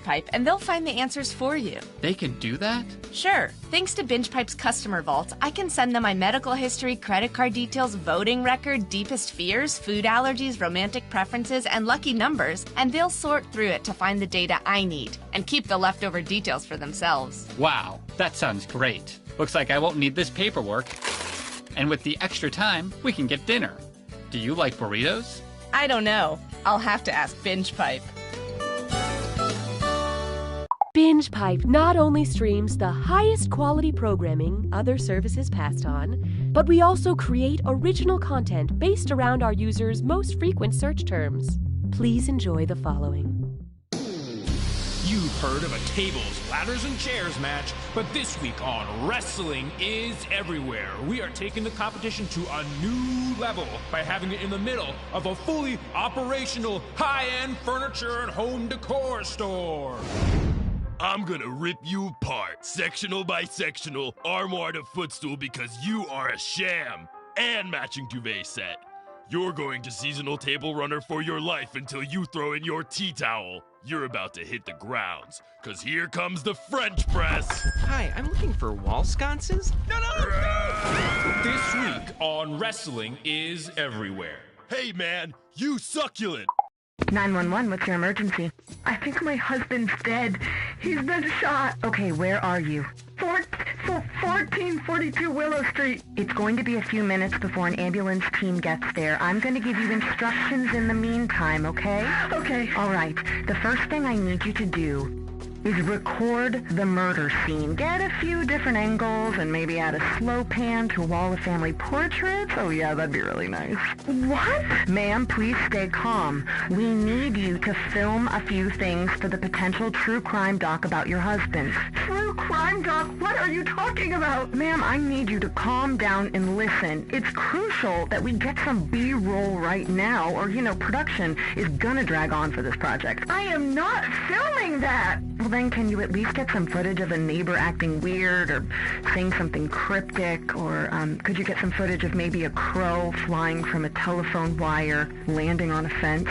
BingePipe and they'll find the answers for you. They can do that? Sure. Thanks to BingePipe's customer vault, I can send them my medical history, credit card details, voting record, deepest fears, food allergies, romantic preferences, and lucky numbers, and they'll sort through it to find the data I need and keep the leftover details for themselves. Wow, that sounds great. Looks like I won't need this paperwork. And with the extra time, we can get dinner. Do you like burritos? I don't know. I'll have to ask BingePipe. BingePipe not only streams the highest quality programming other services passed on, but we also create original content based around our users' most frequent search terms. Please enjoy the following. You've heard of a tables, ladders, and chairs match, but this week on Wrestling is Everywhere, we are taking the competition to a new level by having it in the middle of a fully operational high-end furniture and home decor store. I'm gonna rip you apart, sectional by sectional, armoire to footstool, because you are a sham, and matching duvet set. You're going to seasonal table runner for your life until you throw in your tea towel. You're about to hit the grounds, cause here comes the French press. Hi, I'm looking for wall sconces. No! This week on Wrestling is Everywhere. Hey man, you succulent. 911, what's your emergency? I think my husband's dead. He's been shot. Okay, where are you? 1442 Willow Street. It's going to be a few minutes before an ambulance team gets there. I'm going to give you instructions in the meantime, okay? Okay. All right. The first thing I need you to do is record the murder scene. Get a few different angles and maybe add a slow pan to a wall of family portraits. Oh yeah, that'd be really nice. What? Ma'am, please stay calm. We need you to film a few things for the potential true crime doc about your husband. True crime doc? What are you talking about? Ma'am, I need you to calm down and listen. It's crucial that we get some B-roll right now, or, production is gonna drag on for this project. I am not filming that! Well, then can you at least get some footage of a neighbor acting weird or saying something cryptic? Or could you get some footage of maybe a crow flying from a telephone wire, landing on a fence?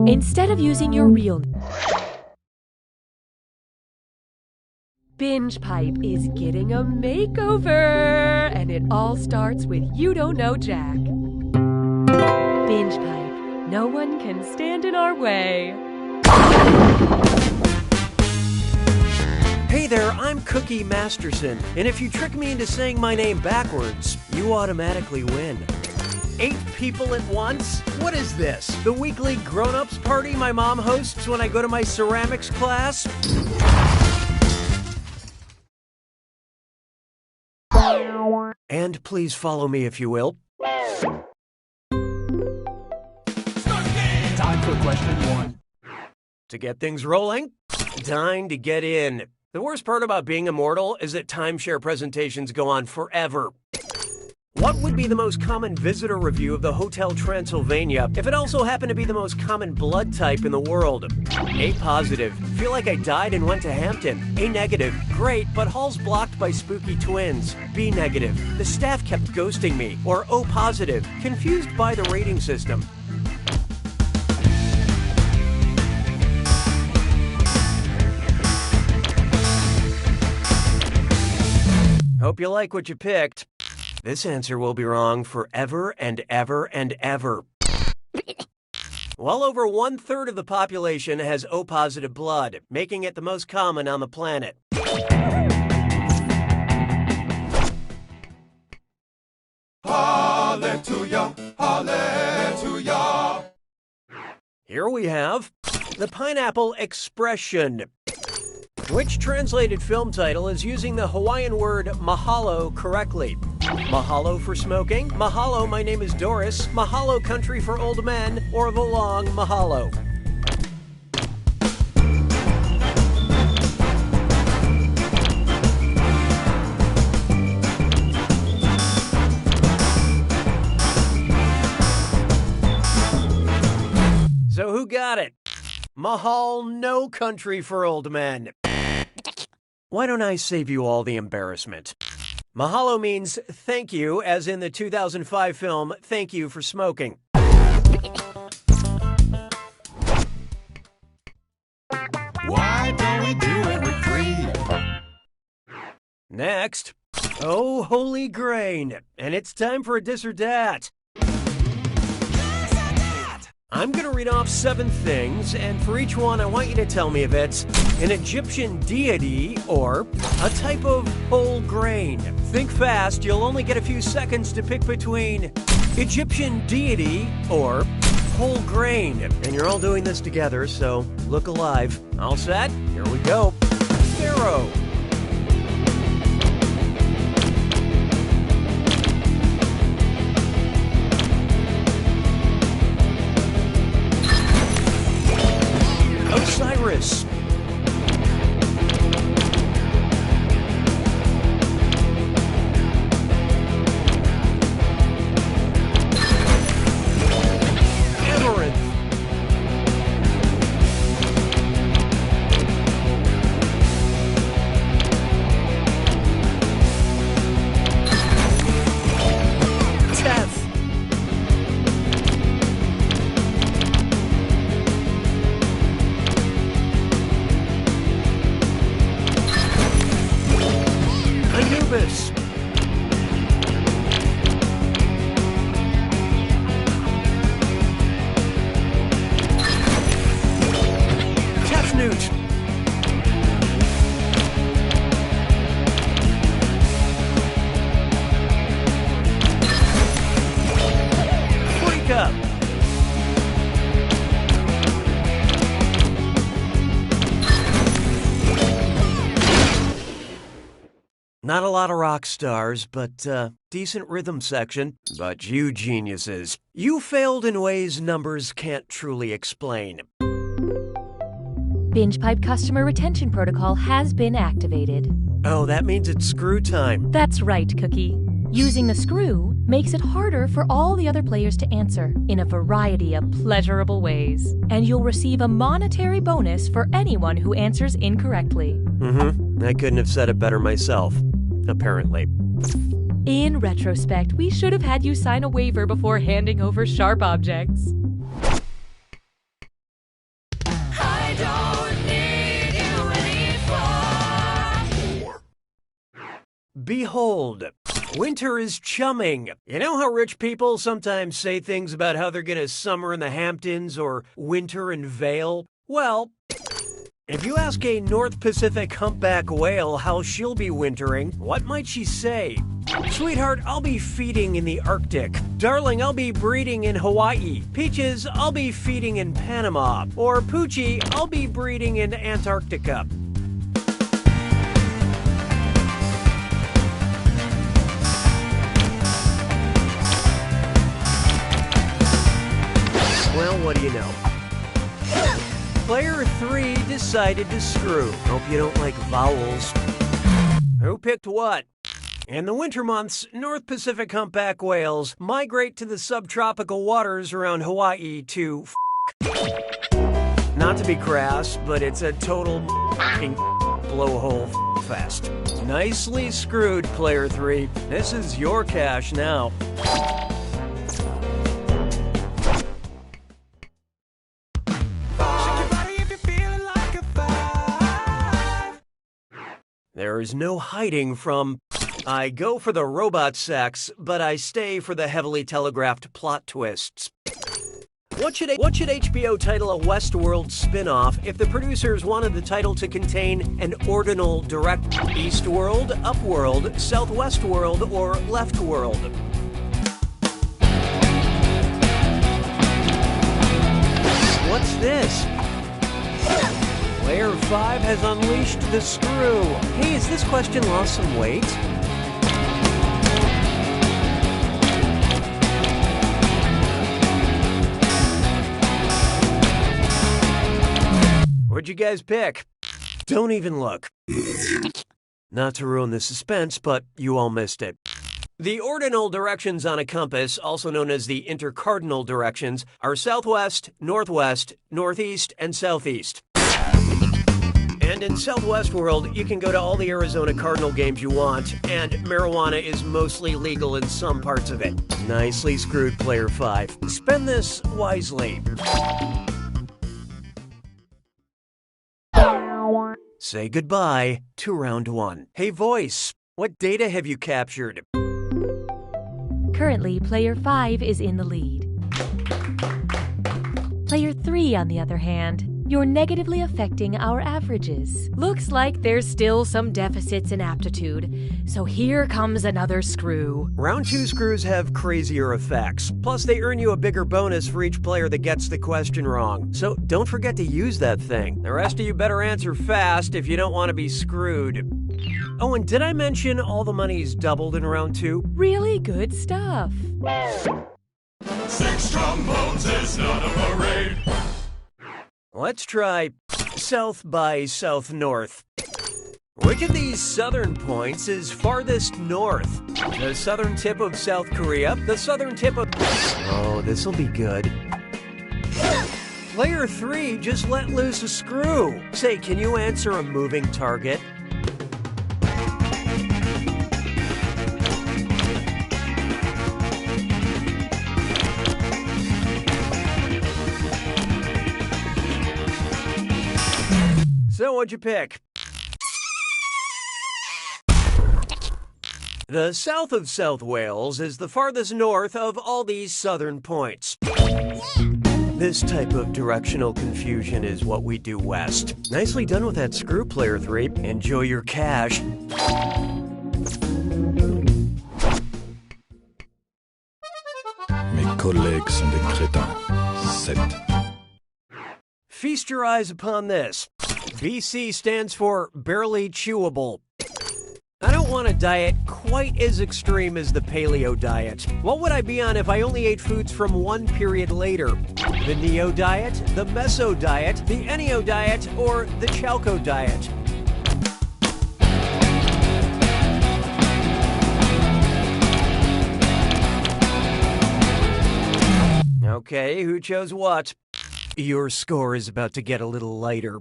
Instead of using your real name, BingePipe is getting a makeover, and it all starts with You Don't Know Jack. BingePipe, no one can stand in our way. Hey there, I'm Cookie Masterson, and if you trick me into saying my name backwards, you automatically win. 8 people at once? What is this? The weekly grown-ups party my mom hosts when I go to my ceramics class? And please follow me if you will. Time for question 1. To get things rolling, time to get in. The worst part about being immortal is that timeshare presentations go on forever. What would be the most common visitor review of the Hotel Transylvania if it also happened to be the most common blood type in the world? A positive. Feel like I died and went to Hampton. A negative. Great, but hall's blocked by spooky twins. B negative. The staff kept ghosting me. Or O positive. Confused by the rating system. Hope you like what you picked. This answer will be wrong forever and ever and ever. Well over 1/3 of the population has O-positive blood, making it the most common on the planet. Hallelujah, hallelujah. Here we have the pineapple expression. Which translated film title is using the Hawaiian word mahalo correctly? Mahalo for smoking, mahalo my name is Doris, mahalo country for old men, or the long mahalo? So who got it? Mahal, no country for old men. why don't I save you all the embarrassment? Mahalo means thank you, as in the 2005 film Thank You for Smoking. Why don't we do it with free? Next, oh holy grain, and it's time for a this or dat. I'm going to read off 7 things, and for each one I want you to tell me if it's an Egyptian deity or a type of whole grain. Think fast, you'll only get a few seconds to pick between Egyptian deity or whole grain. And you're all doing this together, so look alive. All set? Here we go. Pharaoh. Osiris. Amaranth. Teth. Anubis. Tefnut. Freaka. Not a lot of rock stars, but decent rhythm section. But you geniuses, you failed in ways numbers can't truly explain. Binge Pipe customer retention protocol has been activated. Oh, that means it's screw time. That's right, Cookie. Using the screw makes it harder for all the other players to answer in a variety of pleasurable ways. And you'll receive a monetary bonus for anyone who answers incorrectly. I couldn't have said it better myself, apparently. In retrospect, we should have had you sign a waiver before handing over sharp objects. I don't need you anymore. Behold, winter is chumming. You know how rich people sometimes say things about how they're gonna summer in the Hamptons or winter in Vail? Well, if you ask a North Pacific humpback whale how she'll be wintering, what might she say? Sweetheart, I'll be feeding in the Arctic. Darling, I'll be breeding in Hawaii. Peaches, I'll be feeding in Panama. Or Poochie, I'll be breeding in Antarctica. Well, what do you know? Player 3 decided to screw. Hope you don't like vowels. Who picked what? In the winter months, North Pacific humpback whales migrate to the subtropical waters around Hawaii to Not to be crass, but it's a total blowhole fest. Nicely screwed, Player 3. This is your cash now. There is no hiding from, I go for the robot sex, but I stay for the heavily telegraphed plot twists. What should HBO title a Westworld spin-off if the producers wanted the title to contain an ordinal direct Eastworld, Upworld, Southwestworld, or Leftworld? What's this? Player 5 has unleashed the screw. Hey, has this question lost some weight? What'd you guys pick? Don't even look. Not to ruin the suspense, but you all missed it. The ordinal directions on a compass, also known as the intercardinal directions, are southwest, northwest, northeast, and southeast. And in Southwest World, you can go to all the Arizona Cardinal games you want, and marijuana is mostly legal in some parts of it. Nicely screwed, Player 5. Spend this wisely. Say goodbye to round 1. Hey, voice, what data have you captured? Currently, Player 5 is in the lead. Player 3, on the other hand, you're negatively affecting our averages. Looks like there's still some deficits in aptitude, so here comes another screw. Round 2 screws have crazier effects. Plus, they earn you a bigger bonus for each player that gets the question wrong. So don't forget to use that thing. The rest of you better answer fast if you don't want to be screwed. Oh, and did I mention all the money's doubled in round 2? Really good stuff. 6 trombones is not a parade. Let's try south by south-north. Which of these southern points is farthest north? The southern tip of South Korea, the southern tip of... Oh, this'll be good. Player 3 just let loose a screw. Say, can you answer a moving target? So what'd you pick? The south of South Wales is the farthest north of all these southern points. This type of directional confusion is what we do west. Nicely done with that screw, Player 3. Enjoy your cash. Mes collègues sont des crétins. 7. Feast your eyes upon this. BC stands for barely chewable. I don't want a diet quite as extreme as the paleo diet. What would I be on if I only ate foods from one period later? The Neo diet, the Meso diet, the Enio diet, or the Chalco diet? Okay, who chose what? Your score is about to get a little lighter.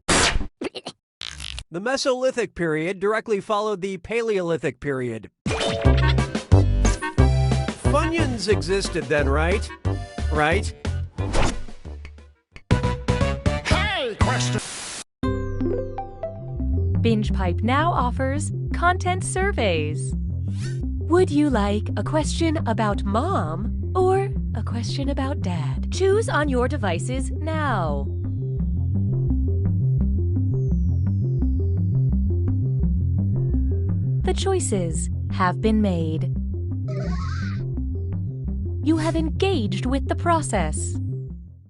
The Mesolithic period directly followed the Paleolithic period. Funyuns existed then, right? Right? Hey, question! Binge Pipe now offers content surveys. Would you like a question about mom or a question about dad? Choose on your devices now. The choices have been made. You have engaged with the process.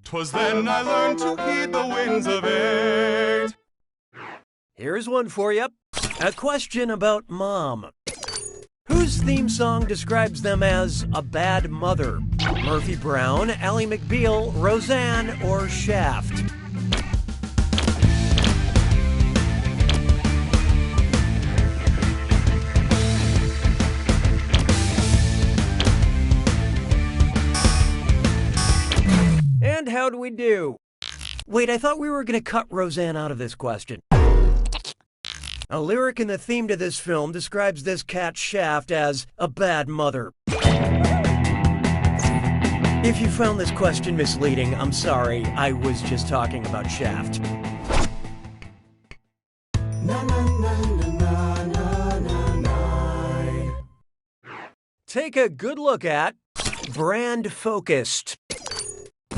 'Twas then I learned to heed the winds of 8. Here's one for you. A question about mom. Whose theme song describes them as a bad mother? Murphy Brown, Ally McBeal, Roseanne, or Shaft? And how'd we do? Wait, I thought we were going to cut Roseanne out of this question. A lyric in the theme to this film describes this cat Shaft as a bad mother. If you found this question misleading, I'm sorry. I was just talking about Shaft. Take a good look at brand focused.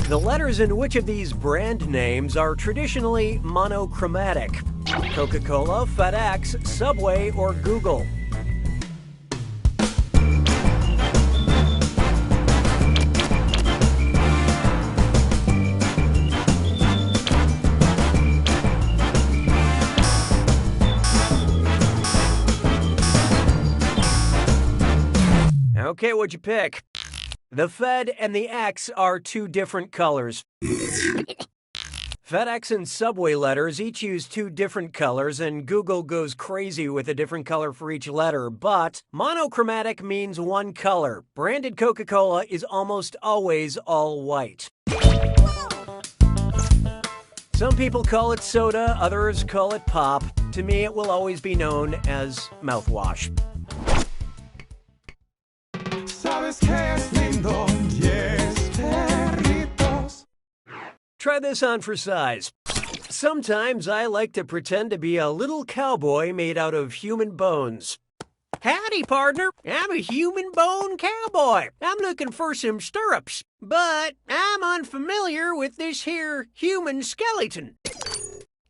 The letters in which of these brand names are traditionally monochromatic? Coca-Cola, FedEx, Subway, or Google? Okay, what'd you pick? The Fed and the X are two different colors. FedEx and Subway letters each use two different colors, and Google goes crazy with a different color for each letter, but monochromatic means one color. Branded Coca-Cola is almost always all white. Some people call it soda, others call it pop. To me, it will always be known as mouthwash. Sabes que es lindo, yes, perritos. Try this on for size. Sometimes I like to pretend to be a little cowboy made out of human bones. Howdy, partner. I'm a human bone cowboy. I'm looking for some stirrups, but I'm unfamiliar with this here human skeleton.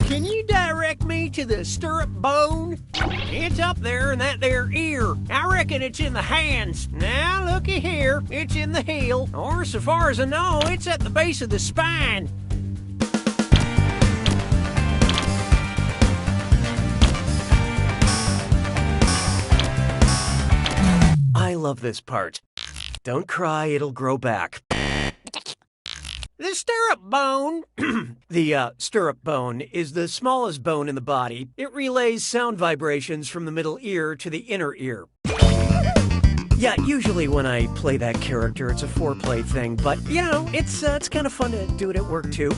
Can you direct me to the stirrup bone? It's up there in that there ear. I reckon it's in the hands. Now, looky here. It's in the heel, or so far as I know, it's at the base of the spine. I love this part. Don't cry, it'll grow back. The stirrup bone, stirrup bone is the smallest bone in the body. It relays sound vibrations from the middle ear to the inner ear. Yeah, usually when I play that character, it's a foreplay thing, but you know, it's kind of fun to do it at work too.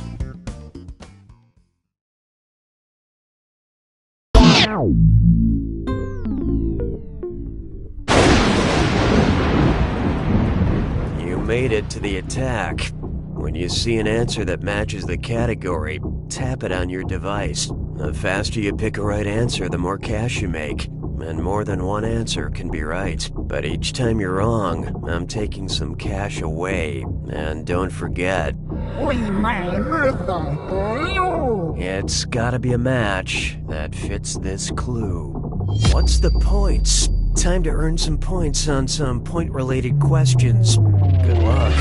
You made it to the attack. When you see an answer that matches the category, tap it on your device. The faster you pick a right answer, the more cash you make. And more than one answer can be right. But each time you're wrong, I'm taking some cash away. And don't forget, it's gotta be a match that fits this clue. What's the points? Time to earn some points on some point-related questions. Good luck.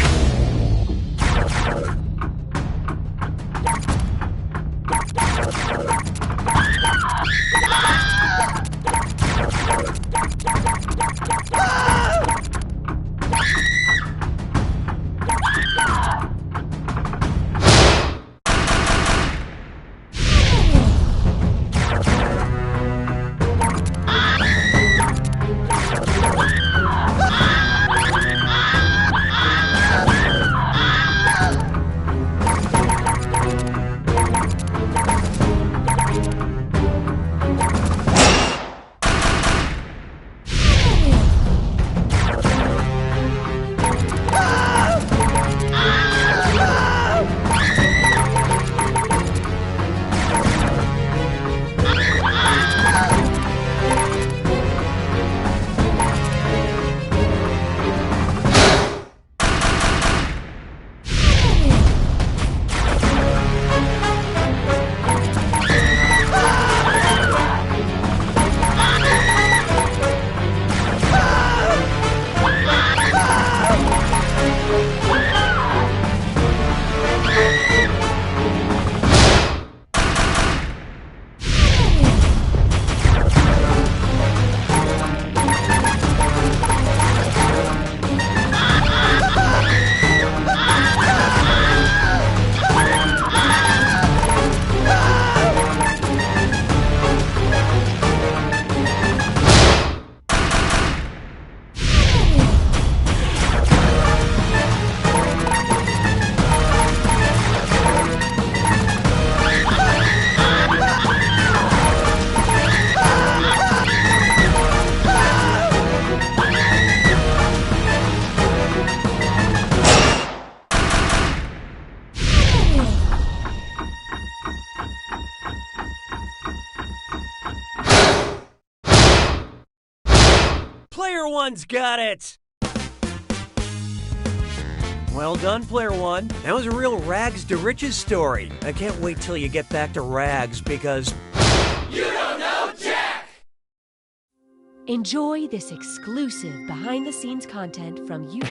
Player one's got it! Well done, Player One. That was a real rags to riches story. I can't wait till you get back to rags because... You don't know Jack! Enjoy this exclusive behind-the-scenes content from you.